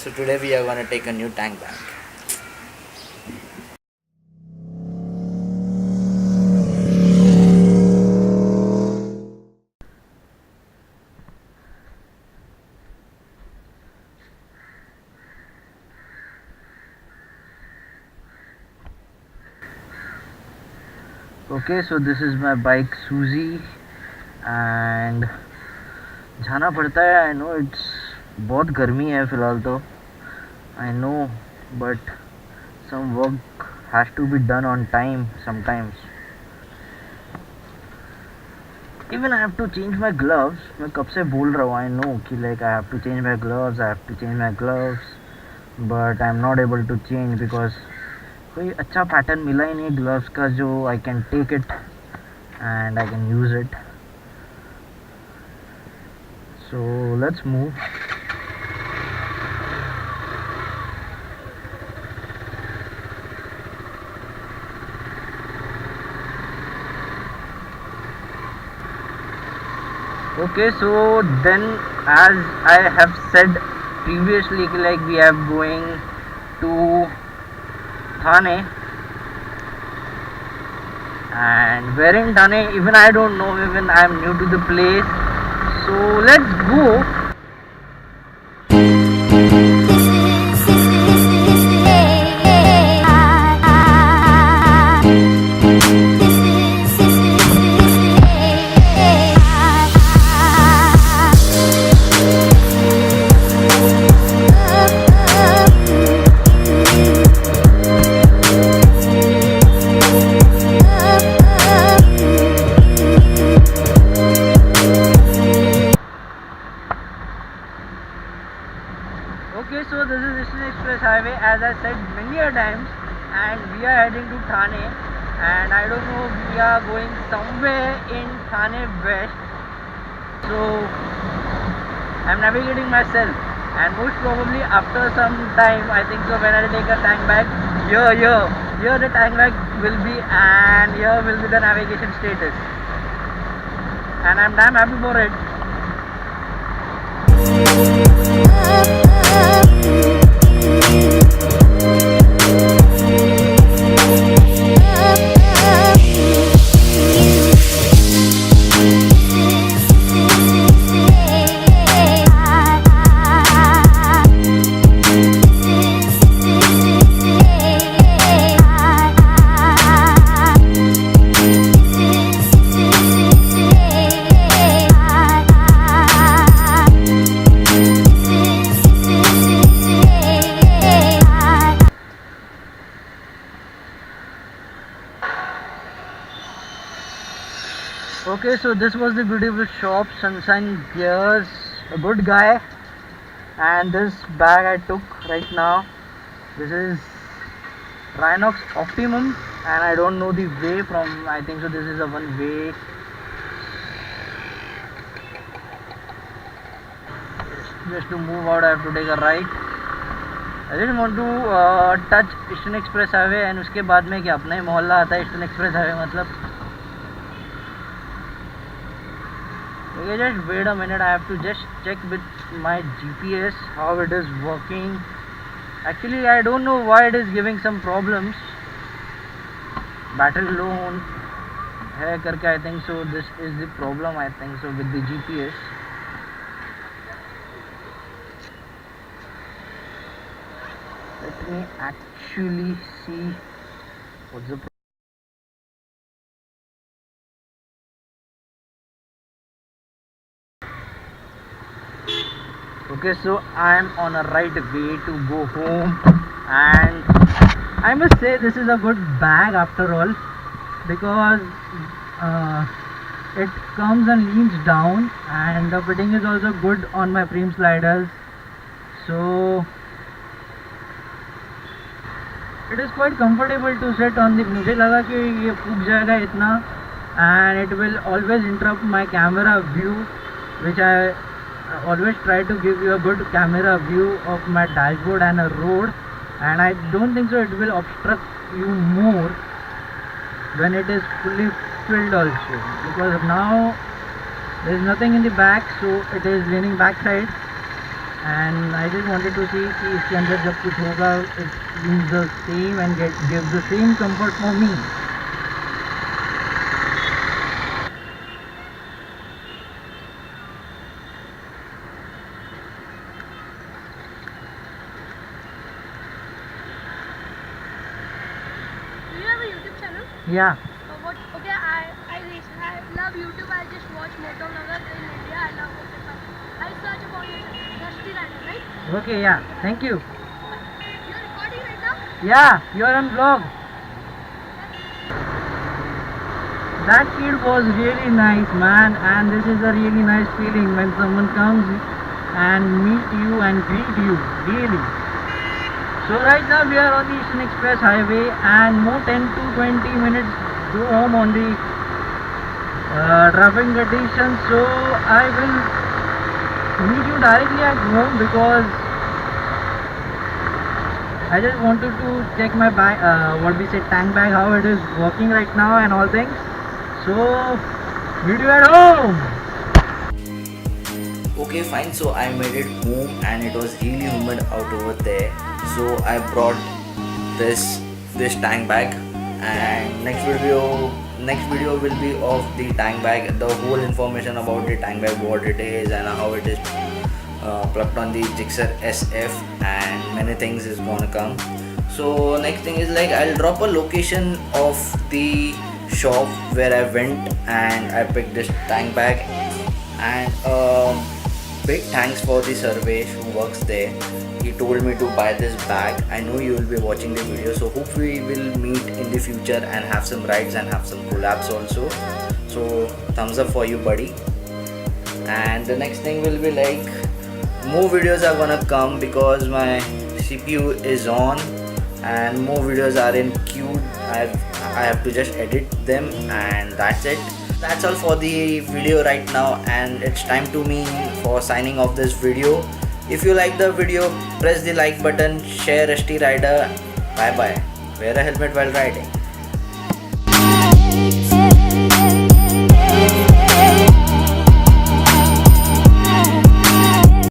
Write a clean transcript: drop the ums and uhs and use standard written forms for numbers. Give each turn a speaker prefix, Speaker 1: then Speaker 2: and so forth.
Speaker 1: So today we are gonna take a new tank bag.
Speaker 2: Okay, so this is my bike Suzy and जाना पड़ता है. I know it's बहुत गर्मी है फिलहाल तो, I know, but some work has to be done on time sometimes. Even I have to change my gloves. मैं कब से बोल रहा हूँ, I know कि like I have to change my gloves, I have to change my gloves, but I'm not able to change because कोई अच्छा pattern मिला ही नहीं ग्लव्स का जो I can take it and I can use it. So let's move. Okay, so then as I have said previously, like we are going to TAHNE, and where in TAHNE even I don't know, even I am new to the place, so let's go. Okay, so this is Eastern Express Highway as I said many a times, and we are heading to TAHNE, and I don't know, we are going somewhere in TAHNE West, so I'm navigating myself, and most probably after some time, I think so, when I take a tank bag, here the tank bag will be, and here will be the navigation status, and I'm damn happy for it. Okay, so this was the beautiful shop, Sunshine Gears, a good guy, and this bag I took right now, this is Rynox Optimum, and I don't know the way from, I think so this is a one way, just to move out I have to take a right. I didn't want to touch Eastern Express Highway, and उसके बाद में क्या अपना ही मोहल्ला आता है Eastern Express Highway मतलब. Okay, just wait a minute, I have to just check with my GPS how it is working. Actually I don't know why it is giving some problems. Battery low है करके, I think so this is the problem, I think so, with the GPS. Let me actually see what's the problem. Okay, so I am on a right way to go home, and I must say this is a good bag after all, because it comes and leans down, and the fitting is also good on my frame sliders, so it is quite comfortable to sit on the. मुझे लगा कि ये फूक जाएगा इतना, and it will always interrupt my camera view, which I always try to give you a good camera view of my dashboard and a road, and I don't think so it will obstruct you more when it is fully filled also, because now there is nothing in the back, so it is leaning backside, and I just wanted to see कि इसके अंदर जब कुछ होगा it means the same and gives the same comfort for me.
Speaker 3: Do you have a YouTube channel?
Speaker 2: Yeah.
Speaker 3: What? Okay, I love YouTube. I just watch Moto vloggers in India. I love it. I search about your channel. Dusty Rider, right?
Speaker 2: Okay, yeah. Thank you.
Speaker 3: You're recording right now?
Speaker 2: Yeah, you're on vlog. That kid was really nice, man, and this is a really nice feeling when someone comes and meet you and greet you, really. So right now we are on the Eastern Express Highway and more 10 to 20 minutes to home on the traffic conditions. So I will meet you directly at home because I just wanted to check my bag, tank bag, how it is working right now and all things. So meet you at home.
Speaker 1: Okay, fine. So I made it home and it was really humid out over there. So I brought this tank bag, and next video will be of the tank bag, the whole information about the tank bag, what it is and how it is plugged on the Gixxer SF, and many things is gonna come. So next thing is like I'll drop a location of the shop where I went and I picked this tank bag, and big thanks for the Sarvesh who works there. He told me to buy this bag. I know you will be watching the video, so hopefully we will meet in the future and have some rides and have some collabs also. So thumbs up for you, buddy. And the next thing will be like more videos are gonna come because my CPU is on and more videos are in queue. I have to just edit them, and that's it. That's all for the video right now, and it's time to me for signing off this video. If you like the video, press the like button, share ST Rider. Bye bye. Wear a helmet while riding.